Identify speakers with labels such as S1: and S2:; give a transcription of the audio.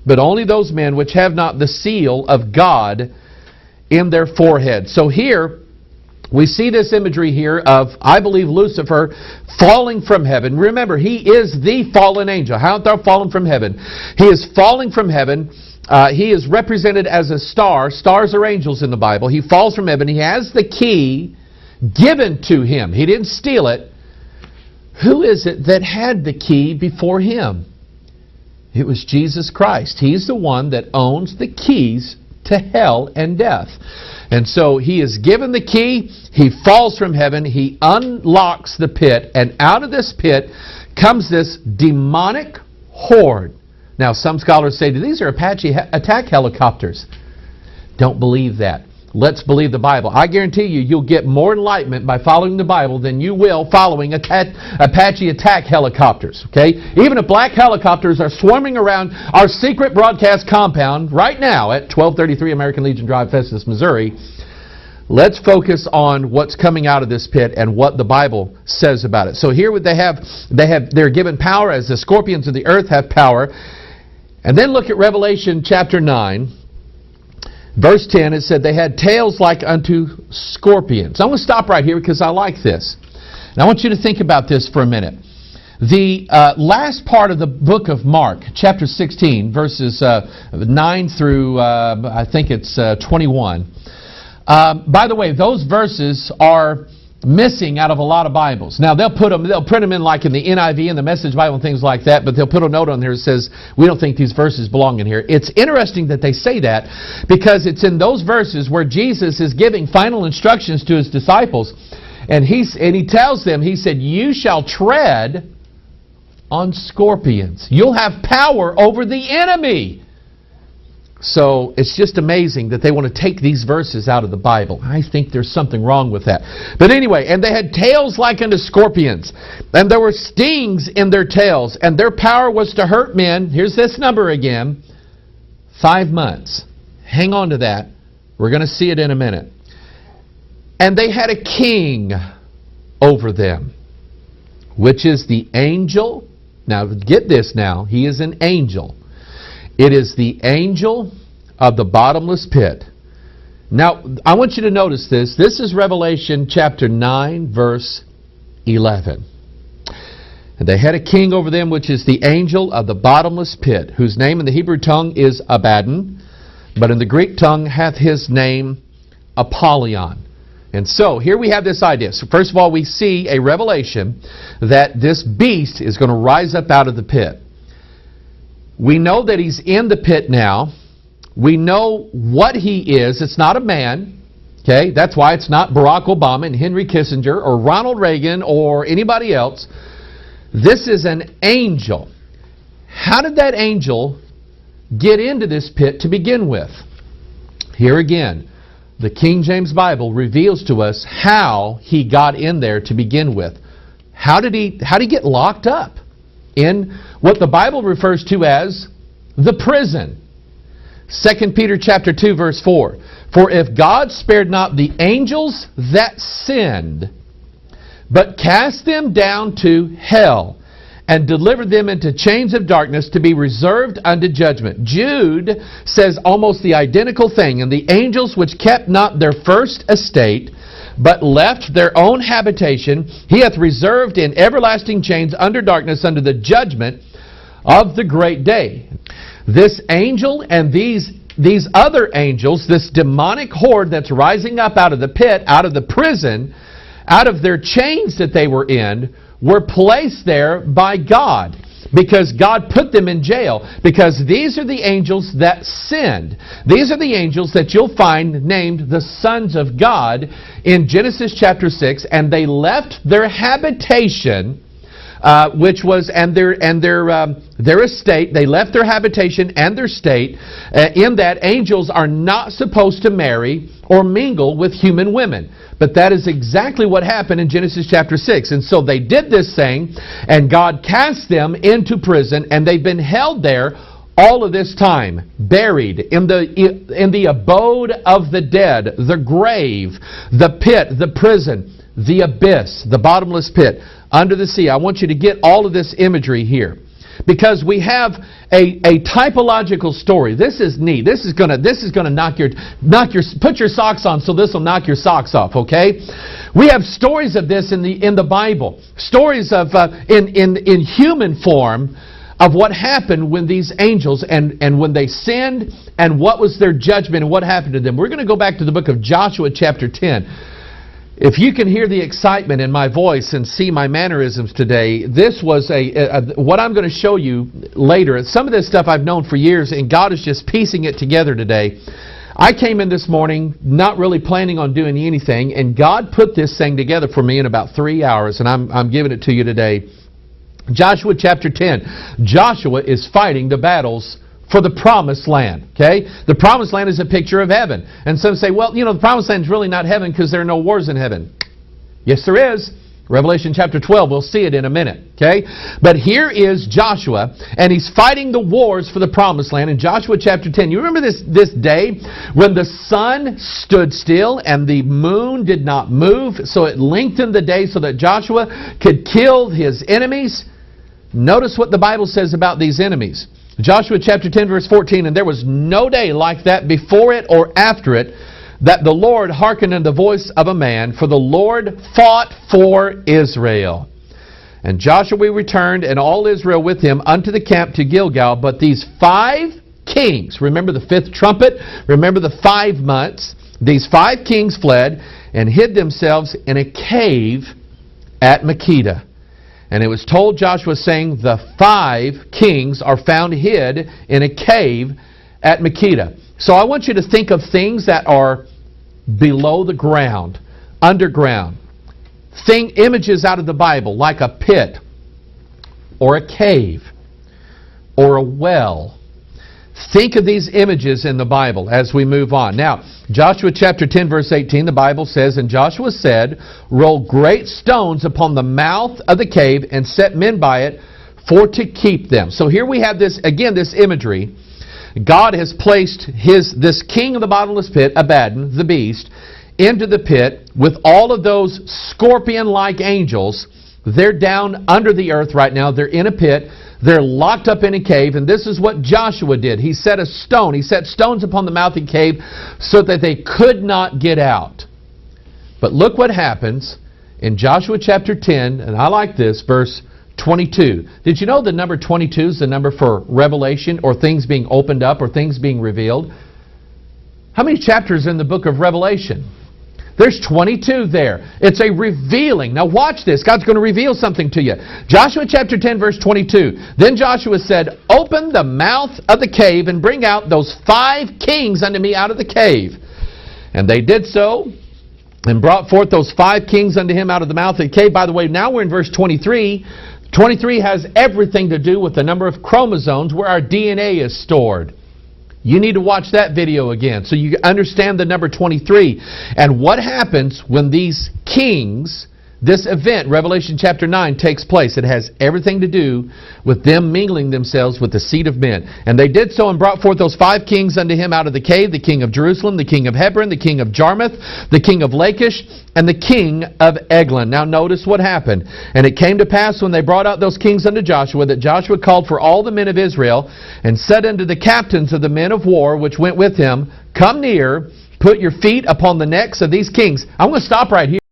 S1: but only those men which have not the seal of God in their forehead. So here, we see this imagery here of, I believe, Lucifer falling from heaven. Remember, he is the fallen angel. How art thou fallen from heaven? He is falling from heaven. He is represented as a star. Stars are angels in the Bible. He falls from heaven. He has the key given to him. He didn't steal it. Who is it that had the key before him? It was Jesus Christ. He's the one that owns the keys to hell and death. And so he is given the key, he falls from heaven, he unlocks the pit, and out of this pit comes this demonic horde. Now some scholars say these are Apache attack helicopters. Don't believe that. Let's believe the Bible. I guarantee you, you'll get more enlightenment by following the Bible than you will following Apache attack helicopters. Okay? Even if black helicopters are swarming around our secret broadcast compound right now at 1233 American Legion Drive, Festus, Missouri, let's focus on what's coming out of this pit and what the Bible says about it. So here they're given power as the scorpions of the earth have power. And then look at Revelation chapter 9. Verse 10, it said they had tails like unto scorpions. I'm going to stop right here because I like this. And I want you to think about this for a minute. The last part of the book of Mark, chapter 16, verses 9 through, I think it's 21. By the way, those verses are missing out of a lot of Bibles. Now they'll print them in like in the NIV and the Message Bible and things like that, but they'll put a note on there that says we don't think these verses belong in here. It's interesting that they say that because it's in those verses where Jesus is giving final instructions to his disciples, and he tells them, he said, you shall tread on scorpions. You'll have power over the enemy. So it's just amazing that they want to take these verses out of the Bible. I think there's something wrong with that. But anyway, and they had tails like unto scorpions, and there were stings in their tails, and their power was to hurt men. Here's this number again, 5 months. Hang on to that. We're going to see it in a minute. And they had a king over them, which is the angel. Now get this now. He is an angel. It is the angel of the bottomless pit. Now, I want you to notice this. This is Revelation chapter 9, verse 11. And they had a king over them, which is the angel of the bottomless pit, whose name in the Hebrew tongue is Abaddon, but in the Greek tongue hath his name Apollyon. And so, here we have this idea. So first of all, we see a revelation that this beast is going to rise up out of the pit. We know that he's in the pit now. We know what he is. It's not a man. Okay? That's why it's not Barack Obama and Henry Kissinger or Ronald Reagan or anybody else. This is an angel. How did that angel get into this pit to begin with? Here again, the King James Bible reveals to us how he got in there to begin with. How did he get locked up in what the Bible refers to as the prison? 2 Peter chapter 2 verse 4. For if God spared not the angels that sinned, but cast them down to hell, and delivered them into chains of darkness to be reserved unto judgment. Jude says almost the identical thing. And the angels which kept not their first estate, but left their own habitation, he hath reserved in everlasting chains under darkness, under the judgment of the great day. This angel and these other angels, this demonic horde that's rising up out of the pit, out of the prison, out of their chains that they were in, were placed there by God, because God put them in jail, because these are the angels that sinned. These are the angels that you'll find named the sons of God in Genesis chapter 6, and they left their habitation, which was their estate. They left their habitation and their state, in that angels are not supposed to marry or mingle with human women. But that is exactly what happened in Genesis chapter 6. And so they did this thing, and God cast them into prison, and they've been held there all of this time, buried in the abode of the dead, the grave, the pit, the prison, the abyss, the bottomless pit, under the sea. I want you to get all of this imagery here. because we have a typological story. This is neat. This is gonna put your socks on, so this will knock your socks off. Okay, we have stories of this in the Bible. Stories of in human form of what happened when these angels and when they sinned, and what was their judgment and what happened to them. We're going to go back to the book of Joshua chapter 10. If you can hear the excitement in my voice and see my mannerisms today, this was what I'm going to show you later. Some of this stuff I've known for years, and God is just piecing it together today. I came in this morning not really planning on doing anything, and God put this thing together for me in about 3 hours, and I'm giving it to you today. Joshua chapter 10. Joshua is fighting the battles for the promised land. Okay? The promised land is a picture of heaven. And some say, well, the promised land is really not heaven because there are no wars in heaven. Yes, there is. Revelation chapter 12, we'll see it in a minute. Okay? But here is Joshua, and he's fighting the wars for the promised land in Joshua chapter 10. You remember this day when the sun stood still and the moon did not move, so it lengthened the day so that Joshua could kill his enemies? Notice what the Bible says about these enemies. Joshua chapter 10 verse 14, and there was no day like that before it or after it, that the Lord hearkened unto the voice of a man, for the Lord fought for Israel. And Joshua returned, and all Israel with him, unto the camp to Gilgal. But these 5 kings, remember the 5th trumpet, remember the 5 months, these 5 kings fled and hid themselves in a cave at Makkedah. And it was told Joshua, saying, the 5 kings are found hid in a cave at Makkedah. So I want you to think of things that are below the ground, underground. Think images out of the Bible, like a pit, or a cave, or a well. Think of these images in the Bible as we move on. Now, Joshua chapter 10 verse 18, the Bible says, and Joshua said, roll great stones upon the mouth of the cave and set men by it for to keep them. So here we have this, again, this imagery. God has placed this king of the bottomless pit, Abaddon, the beast, into the pit with all of those scorpion-like angels. They're down under the earth right now. They're in a pit. They're locked up in a cave, and this is what Joshua did. He set stones upon the mouth of the cave so that they could not get out. But look what happens in Joshua chapter 10, and I like this, verse 22. Did you know the number 22 is the number for revelation, or things being opened up, or things being revealed? How many chapters in the book of Revelation? There's 22 there. It's a revealing. Now watch this. God's going to reveal something to you. Joshua chapter 10 verse 22. Then Joshua said, open the mouth of the cave and bring out those 5 kings unto me out of the cave. And they did so and brought forth those 5 kings unto him out of the mouth of the cave. By the way, now we're in verse 23. 23 has everything to do with the number of chromosomes where our DNA is stored. You need to watch that video again so you understand the number 23. And what happens when these kings, this event, Revelation chapter 9, takes place. It has everything to do with them mingling themselves with the seed of men. And they did so and brought forth those 5 kings unto him out of the cave, the king of Jerusalem, the king of Hebron, the king of Jarmuth, the king of Lachish, and the king of Eglon. Now notice what happened. And it came to pass when they brought out those kings unto Joshua, that Joshua called for all the men of Israel, and said unto the captains of the men of war which went with him, come near, put your feet upon the necks of these kings. I'm going to stop right here.